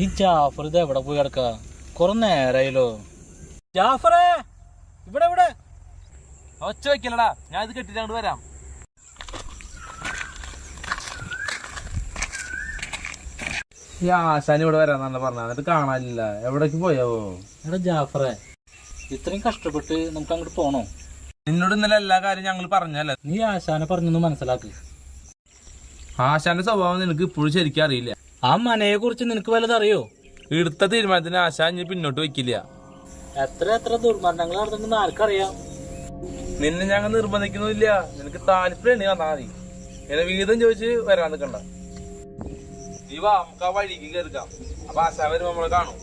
ഈ ജാഫർ ഇത് എവിടെ പോയി കിടക്ക? കുറെ നേരായല്ലോ. ജാഫറേ, ഇവിടെ ഇവിടെ ഒച്ച വെക്കലടാ, ഞാൻ ഇത് കെട്ടിട്ട് അങ്ങോട്ട് വരാം. ഈ ആശാൻ ഇവിടെ വരാന്നാണ് പറഞ്ഞ, എന്നിട്ട് കാണാനില്ല. എവിടേക്ക് പോയാവോ? എടാ ജാഫറേ, ഇത്രയും കഷ്ടപ്പെട്ട് നമുക്ക് അങ്ങോട്ട് പോണോ? നിന്നോട് ഇന്നലെ എല്ലാ കാര്യം ഞങ്ങൾ പറഞ്ഞല്ലേ. നീ ആശാനെ പറഞ്ഞൊന്ന് മനസ്സിലാക്ക്. ആശാന്റെ സ്വഭാവം നിനക്ക് ഇപ്പോഴും ശരിക്കും അറിയില്ല. ആ മനയെ കുറിച്ച് നിനക്ക് വല്ലതറിയോ? എടുത്ത തീരുമാനത്തിന് ആശാൻ ഇനി പിന്നോട്ട് വെക്കില്ല. എത്ര ദുർമരണങ്ങൾ നടത്തുന്നെന്ന് ആർക്കറിയാം? നിന്നെ ഞങ്ങൾ നിർബന്ധിക്കുന്നില്ല. നിനക്ക് താല്പര്യം വന്നാ മതി. എന്നെ വീതം ചോദിച്ച് വരാൻ നിൽക്കണ്ട. നീ വാ, നമുക്ക് ആ വഴിക്ക് കയറിക്കാം. അപ്പൊ ആശാൻ വരുമ്പോ നമ്മളെ കാണും.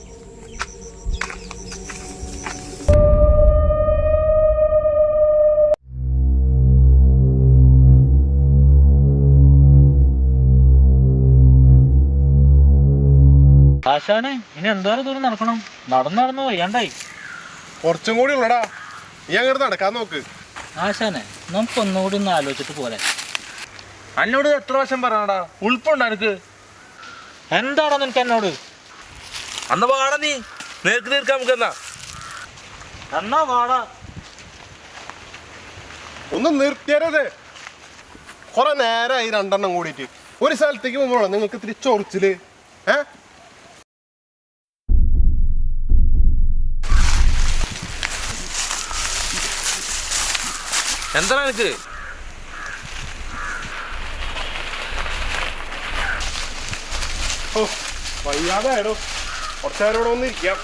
ആശാനെ, ഇനി എന്തോരം ദൂരം നടക്കണം? നടന്നു വയ്യാണ്ടായി. കുറച്ചും കൂടി ഉള്ളടാ, നീ അങ്ങോട്ട് നടക്കാൻ നോക്ക്. ആശാനെ, നമുക്ക് ഒന്നുകൂടി ഒന്ന് ആലോചിച്ചിട്ട് പോരെ? എന്നോട് എത്ര വർഷം പറയണടാ, ഉൾപ്പുണ്ടോ എനിക്ക്? എന്താടാ നിനക്ക് എന്നോട്? അന്ന് വാടാ, നീ നേർക്ക് തീർക്കാം നമുക്ക്. എന്നാ വാടാ. ഒന്ന് നിർത്തിയരുത്. കുറെ നേരമായി രണ്ടെണ്ണം കൂടിയിട്ട്. ഒരു സ്ഥലത്തേക്ക് പോകുമ്പോഴോ നിങ്ങൾക്ക് ഇത്തിരി ചൊറിച്ചില്. എന്താ എനിക്ക്? ഓ, വയ്യാതെ ആയിടോ. കുറച്ചേരം ഇവിടെ ഒന്ന് ഇരിക്കാം.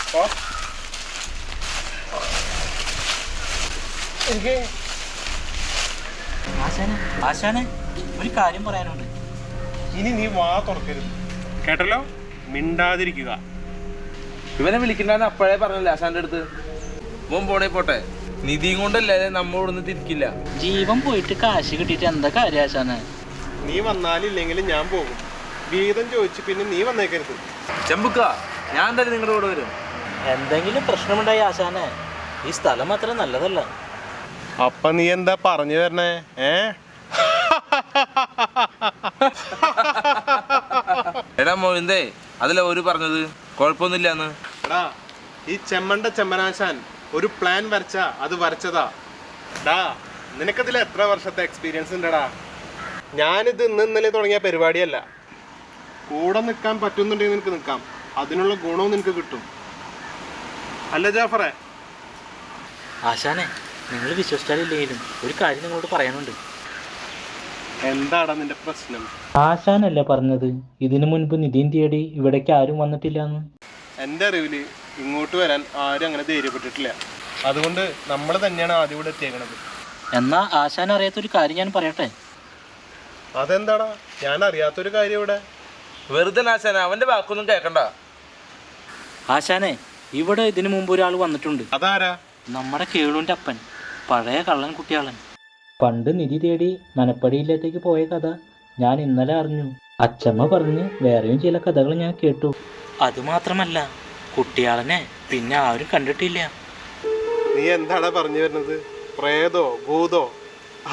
ആശാനെ, ഒരു കാര്യം പറയാനുണ്ട്. ഇനി നീ വാ തുറക്കരുത്, കേട്ടല്ലോ? മിണ്ടാതിരിക്കുക. ഇവനെ വിളിക്കണ്ടെന്ന് അപ്പോഴേ പറഞ്ഞല്ലേ ആശാന്റെ അടുത്ത്. മോൻ പോണേ പോട്ടെ, നിധിയും കൊണ്ടല്ലേ നമ്മോടൊന്നും തിരിക്കില്ല. ജീവൻ പോയിട്ട് കാശ് കിട്ടിയിട്ട് എന്താ കാര്യം ആശാനെ? നീ വന്നാലില്ലെങ്കിലും ഞാൻ പോകും. വീതം ചോദിച്ച് പിന്നെ നീ വന്നേക്കരുത്. ചെമ്പുക്ക, ഞാൻ എന്തായാലും നിങ്ങളുടെ കൂടെ വരും. എന്തെങ്കിലും പ്രശ്നമുണ്ടായി ആശാനെ, ഈ സ്ഥലം അത്ര നല്ലതല്ല. അപ്പൊ നീ എന്താ പറഞ്ഞു തരണേ? എടാ മോഹിന്തേ, അതിലെ ഒരു പറഞ്ഞത് കുഴപ്പമൊന്നുമില്ലാന്ന്. എടാ, ഈ ചെമ്മനാശാൻ ഒരു പ്ലാൻ വരച്ചാ അത് വരച്ചതാ. ഡാ, നിനക്കതിൽ എത്ര വർഷത്തെ എക്സ്പീരിയൻസ് ഉണ്ടടാ? ഞാനിത് ഇന്നലെ തുടങ്ങിയ പരിപാടിയല്ല. കൂടെ നിൽക്കാൻ പറ്റുന്നുണ്ടെങ്കിൽ നിനക്ക് നിൽക്കാം. അതിനുള്ള ഗുണവും നിനക്ക് കിട്ടും. അല്ല ജാഫറെ? ആശാനെ, നിങ്ങൾ വിശ്വസിച്ചാലില്ലെങ്കിലും ഒരു കാര്യം നിങ്ങളോട് പറയാനുണ്ട്. എന്താടാ നിന്റെ പ്രശ്നം? ആശാനല്ലേ പറഞ്ഞത് ഇതിനു മുൻപ് നിധിയും തേടി ഇവിടേക്ക് ആരും വന്നിട്ടില്ലാന്ന്? എൻ്റെ അറിവില് ഇങ്ങോട്ട് വരാൻ ആരും അങ്ങനെ ധൈര്യപ്പെട്ടിട്ടില്ല. അതുകൊണ്ട് നമ്മൾ തന്നെയാണ് ആദ്യം ഇവിടെ എത്തിയേക്കണത്. എന്നാ ആശാൻ അറിയാത്തൊരു കാര്യം ഞാൻ പറയട്ടെ. അതെന്താടാ? ഞാൻ അറിയാത്തൊരു കാര്യം ഇവിടെ. വെറുതെ ആശാന, അവന്റെ വാക്കൊന്നും കേക്കണ്ട. ആശാനെ, ഇവിടെ ഇതിനു മുമ്പ് ഒരാൾ വന്നിട്ടുണ്ട്. അതാരാ? നമ്മുടെ കേളുവിൻ്റെ അപ്പൻ, പഴയ കള്ളൻ കുട്ടിയാളൻ. പണ്ട് നിധി തേടി മനപ്പടിയിലേക്ക് പോയ കഥ ഞാൻ ഇന്നലെ അറിഞ്ഞു. അച്ചമ്മ പറഞ്ഞ് വേറെയും ചില കഥകൾ ഞാൻ കേട്ടു. അതുമാത്രമല്ല, കുട്ടിയാളനെ പിന്നെ ആരും കണ്ടിട്ടില്ല. നീ എന്താടാ പറഞ്ഞു വരുന്നത്? പ്രേതോ ഭൂതോ?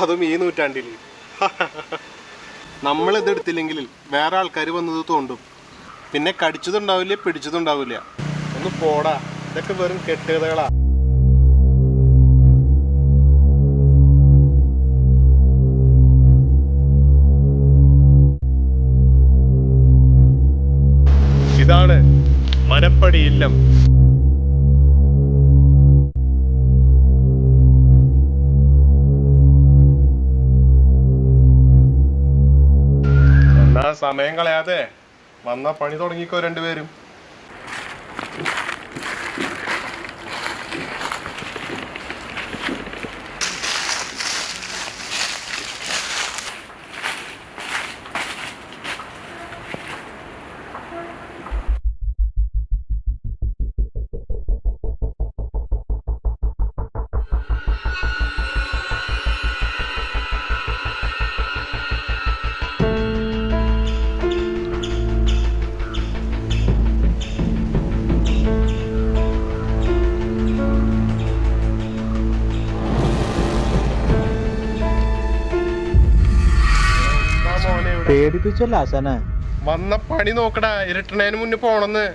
അതും ഈ നൂറ്റാണ്ടിൽ? നമ്മളിതെടുത്തില്ലെങ്കിൽ വേറെ ആൾക്കാർ വന്നത് തോണ്ടും. പിന്നെ കടിച്ചതുണ്ടാവില്ല, പിടിച്ചതുണ്ടാവില്ല. ഒന്ന് പോടാ, ഇതൊക്കെ വെറും കെട്ടുകഥകളാ. ഇതാണ് മനപ്പടി ഇല്ലം. സമയം കളയാതെ വന്ന പണി തുടങ്ങിക്കോ രണ്ടുപേരും. പേടിപ്പിച്ചല്ല ആശാനെ. വന്ന പണി നോക്കടാ, ഇരുട്ടണേന് മുന്നേ പോണെന്ന്.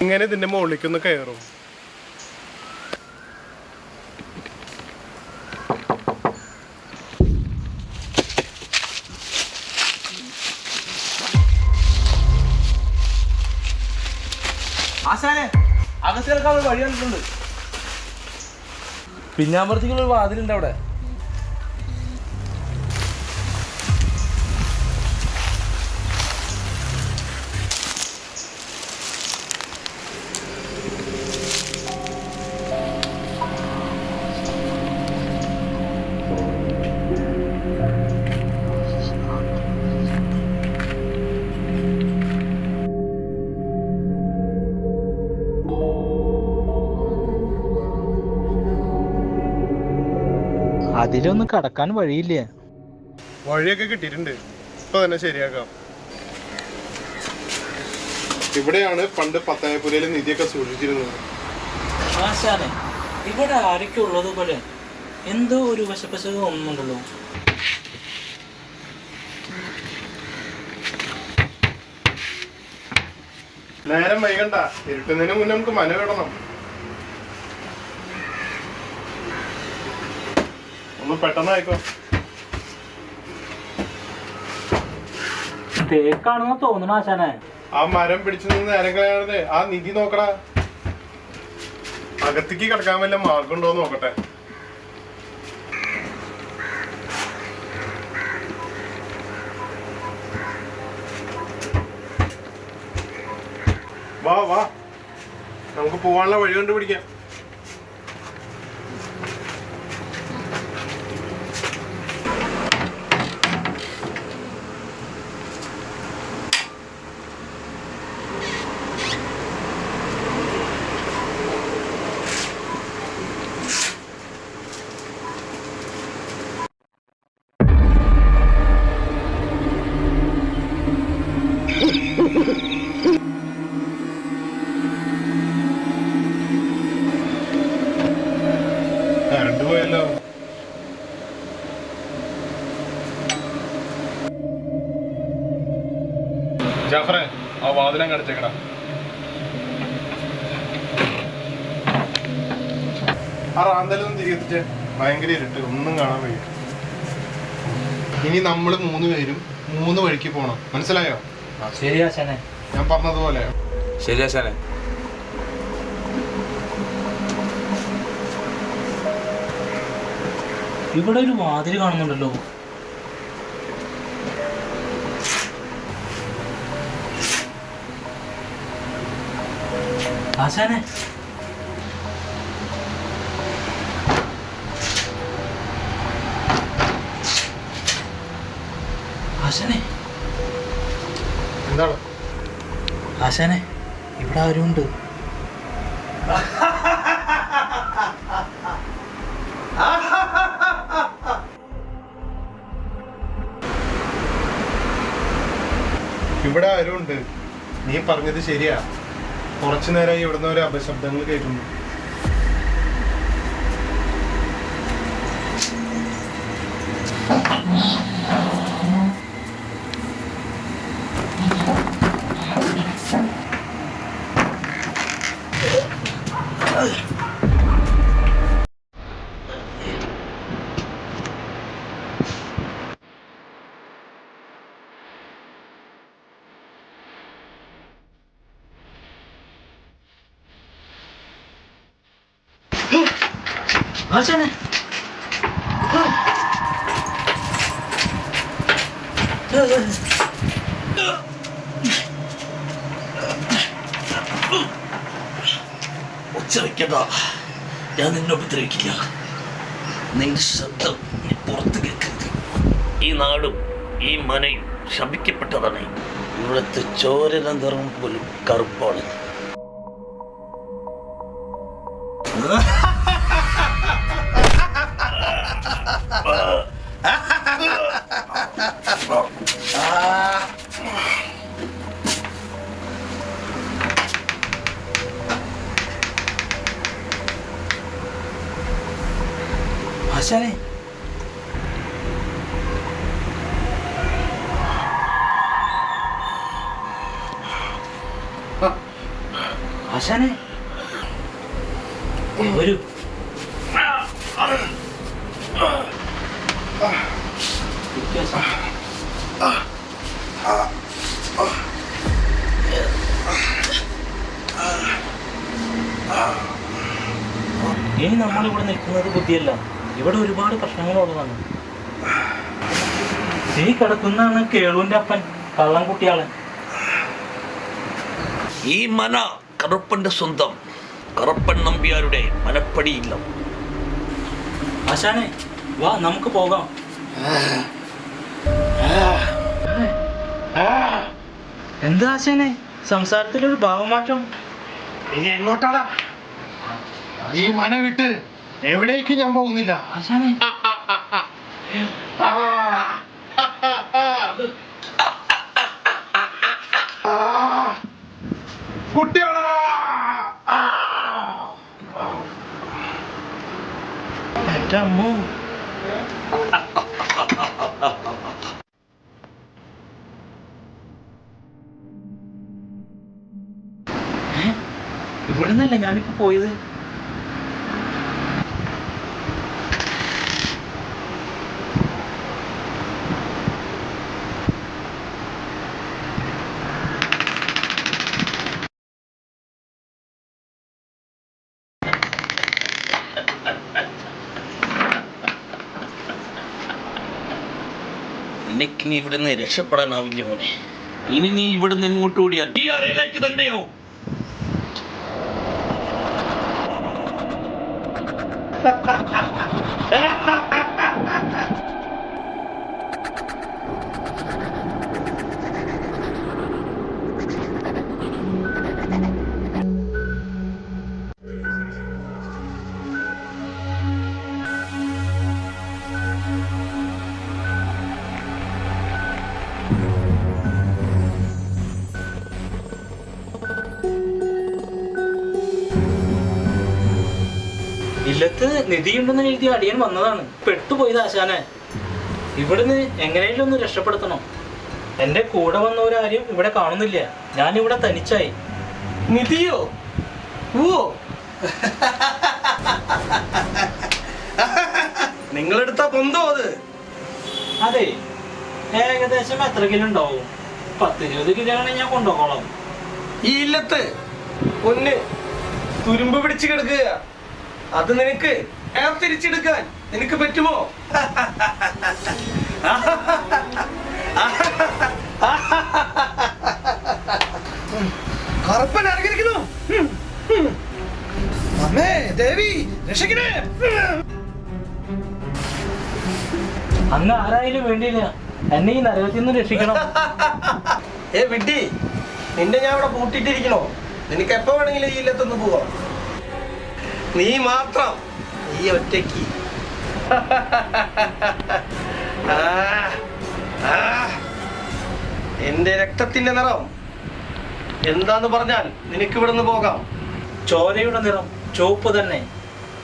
ഇങ്ങനെ ഇതിന്റെ മുകളിലേക്കൊന്ന് കയറും. ആശാനെ, അകത്തേക്കാൾ വഴി കണ്ടിട്ടുണ്ട്. പിന്നാമ്പുറത്തേക്കുള്ള ഒരു വാതിലുണ്ട് അവിടെ. അതിലൊന്നും കടക്കാൻ വഴിയില്ല. വഴിയൊക്കെ കിട്ടിയിട്ടുണ്ട്, ഇപ്പൊ തന്നെ ശരിയാക്കാം. ഇവിടെയാണ് പണ്ട് പത്തായപ്പുരയിലെ നിധിയൊക്കെ സൂക്ഷിച്ചിരുന്നത്. ആശാനെ, ഇവിടെ ആരൊക്കെ ഉള്ളത് പോലെ എന്തോ ഒരു വശപ്പശക ഒന്നുണ്ടല്ലോ. നേരം വൈകണ്ട, ഇരുട്ടുന്നതിന് മുന്നേ നമുക്ക് മന കിടണം. ഒന്ന് പെട്ടെന്നായിക്കോ. തേക്കാണെന്ന് തോന്നണ ആശാനെ. ആ മരം പിടിച്ചു നിന്ന് നേരം കളയാതെ ആ നിധി നോക്കടാ. അകത്തേക്ക് കിടക്കാൻ വല്ല മാർഗം ഉണ്ടോ നോക്കട്ടെ. വാ വാ, നമുക്ക് പോവാനുള്ള വഴി കണ്ടുപിടിക്കാം. പോയല്ലോ. ജാഫറെ, ആ വാതിലും കടച്ചേക്കടാ. ആ റാന്തലൊന്നും തിരികെത്തിച്ചേ, ഭയങ്കര ഇരുട്ട്, ഒന്നും കാണാൻ വയ്യ. ഇനി നമ്മൾ 3 പേരും 3 വഴിക്ക് പോണം, മനസ്സിലായോ? ശരി ആശാനെ, ഞാൻ പറഞ്ഞതുപോലെ. ശരി ആശാനെ. ഇവിടെ ഒരു വാതിൽ കാണുന്നുണ്ടല്ലോ. ആശാനെ, ആശാനെ, എന്താണ് ആശാനെ? ഇവിടെ ആരുണ്ട്? ഇവിടെ ആരുണ്ട്? നീ പറഞ്ഞത് ശരിയാ. കുറച്ചു നേരമായി ഇവിടുന്ന് ഒരു അപശബ്ദങ്ങൾ കേൾക്കുന്നു. ആശാനെ ഉച്ചവയ്ക്കണ്ട, ഞാൻ നിന്നെ ഉപദ്രവിക്കില്ല. നിന്റെ ശബ്ദം നീ പുറത്ത് കേൾക്കരുത്. ഈ നാടും ഈ മനയും ശപിക്കപ്പെട്ടതാണ്. ഇവിടുത്തെ ചോരല നിറം പോലും കറുപ്പാണ്. ആശാനെ ആശാനെ വരൂ. ഇനി നമ്മളിവിടെ നിൽക്കുന്നത് ബുദ്ധിയല്ല. ഇവിടെ ഒരുപാട് പ്രശ്നങ്ങളുള്ളതാണ്. ഈ കിടക്കുന്നതാണ് കേളുവിന്റെ അപ്പൻ, കള്ളൻകുട്ടിയാളൻ. ഈ മന കറുപ്പന്റെ സ്വന്തം കറുപ്പൻ നമ്പ്യാരുടെ മനപ്പടിയില്ല. ആശാനെ വാ, നമുക്ക് പോകാം. എന്താ ആശാനെ സംസാരത്തിലൊരു ഭാവമാറ്റം? ഇനി എങ്ങോട്ടാടാ? ഈ മന വിട്ട് എവിടേക്ക് ഞാൻ പോകുന്നില്ല. ആശാനെ കുട്ടികളാ, എന്റെ അമ്മോ. ഇവിടെ നിന്നല്ലേ ഞാനിപ്പോ പോയത്? നിനക്ക് നീ ഇവിടുന്ന് രക്ഷപ്പെടാനാവില്ല മോനെ. ഇനി നീ ഇവിടുന്ന് ഇങ്ങോട്ട് ഓടിയാൽ ഈ അറയിലേക്ക് തന്നെയോ? ഇല്ലത്ത് നിധിയുണ്ടെന്ന് എഴുതി അടിയൻ വന്നതാണ്. പെട്ടുപോയത് ആശാനെ. ഇവിടുന്ന് എങ്ങനെയും ഒന്ന് രക്ഷപ്പെടുത്തണം. എന്റെ കൂടെ വന്നവരാരും ഇവിടെ കാണുന്നില്ല. ഞാനിവിടെ തനിച്ചായി. നിധിയോ? ഓ, നിങ്ങളെടുത്ത പൊന്തോ അത്? അതെ, ഏകദേശം എത്ര കിലോ ഉണ്ടാവും? 10-20 കിലോ ആണെങ്കിൽ ഞാൻ കൊണ്ടുപോകോളാം. ഈ ഇല്ലത്ത് പൊന്ന് തുരുമ്പ് പിടിച്ച് കിടക്കുക. അത് നിനക്ക് തിരിച്ചെടുക്കാൻ നിനക്ക് പറ്റുമോ? കറുപ്പൻ ഇറങ്ങിയിരിക്കുന്നു. അമ്മേ ദേവി രക്ഷിക്കണേ. അങ്ങ് ആരായാലും വേണ്ടിയില്ല, എന്നെ ഈ നരകത്തിൽ നിന്ന് രക്ഷിക്കണം. ഏ വിഡ്ഢി, നിന്നെ ഞാൻ ഇവിടെ പൂട്ടിട്ടിരിക്കണോ? നിനക്ക് എപ്പോ വേണമെങ്കിലും ഈ ഇല്ലത്തൊന്ന് പോവാം. നീ മാത്രം, ഈ ഒറ്റയ്ക്ക്. എന്റെ രക്തത്തിന്റെ നിറം എന്താന്ന് പറഞ്ഞാൽ നിനക്ക് ഇവിടെ നിന്ന് പോകാം. ചോരയുടെ നിറം ചുവപ്പ് തന്നെ,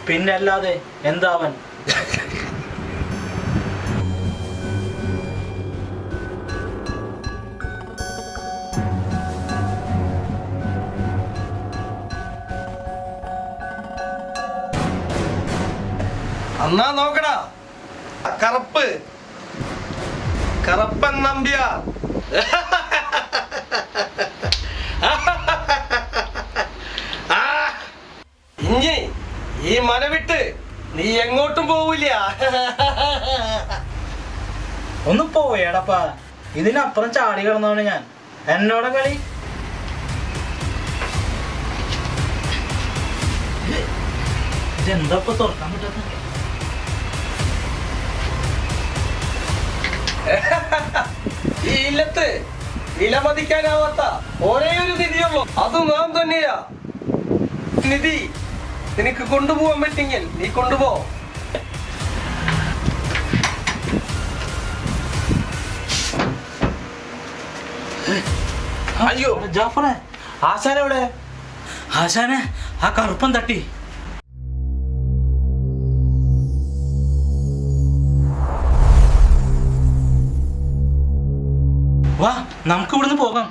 പിന്നല്ലാതെ എന്താവൻ? അന്നാ നോക്കടാ, കറുപ്പ് കറുപ്പൻ നമ്പ്യാർ. ഇഞ്ഞി ഈ മന വിട്ട് നീ എങ്ങോട്ടും പോവില്ല. ഒന്ന് പോയേടപ്പാ, ഇതിനപ്പുറം ചാടി കിടന്നവന് ഞാൻ. എന്നോട് കളി. ഇതെന്താ ഇപ്പൊ തുറക്കാൻ പറ്റാത്ത? ഈ ഇല്ലത്ത് വിലമതിക്കാനാവാത്ത ഒരേ ഒരു നിധിയുള്ളൂ, അത് നാം തന്നെയാ. നിധി നിനക്ക് കൊണ്ടുപോകാൻ പറ്റെങ്കിൽ നീ കൊണ്ടുപോ. അയ്യോ ജാഫറെ, ആശാനെവിടെ? ആശാനെ ആ കറുപ്പൻ തട്ടി. വാ, നമുക്ക് ഇവിടുന്ന് പോകാം.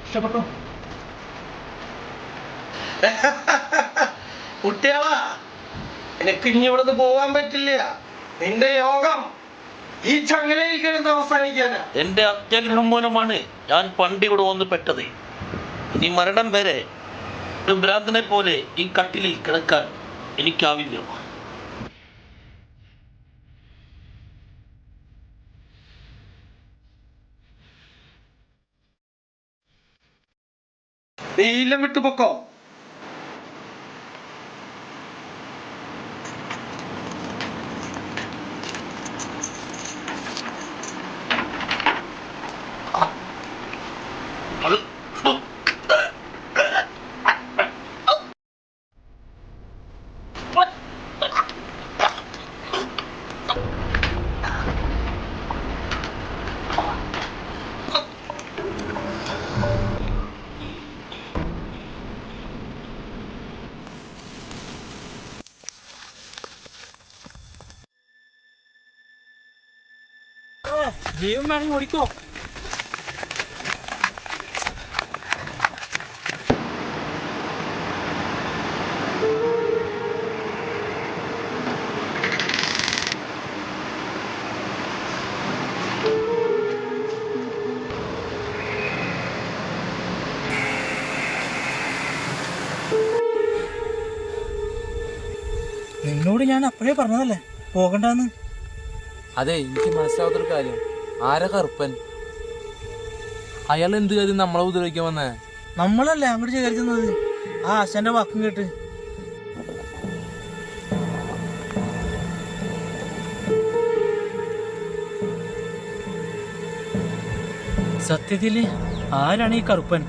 ഇഷ്ടപ്പെട്ടോ? കുട്ടികളാ, എനിക്ക് ഇനി ഇവിടുന്ന് പോകാൻ പറ്റില്ല. നിന്റെ യോഗം ഈ ചങ്ങലയിൽ കിടന്ന് അവസാനിക്കാനാ. എന്റെ അത്യഗ്രഹം മൂലമാണ് ഞാൻ പണ്ട് ഇവിടെ വന്ന് പെട്ടത്. ഇനി മരണം വരെ ഒരു ഭ്രാന്തനെ പോലെ ഈ കട്ടിലിൽ കിടക്കാൻ എനിക്കാവില്ല. നീ ഇല്ലം വിട്ടു പൊക്കോ. ജീവൻ വേണമെങ്കിൽ ഓടിക്കോ. നിന്നോട് ഞാൻ അപ്പോഴേ പറഞ്ഞതല്ലേ പോകണ്ടെന്ന്. അതെ, എനിക്ക് മനസ്സിലാവാത്തൊരു കാര്യം, ആരാ കറുപ്പൻ? അയാൾ എന്ത് കാര്യം നമ്മളെ ഉപദ്രവിക്കാൻ വന്നേ? നമ്മളല്ലേ അങ്ങോട്ട് ചേർക്കുന്നത്, ആ ആശാന്റെ വാക്കും കേട്ട്. സത്യത്തില് ആരാണ് ഈ കറുപ്പൻ?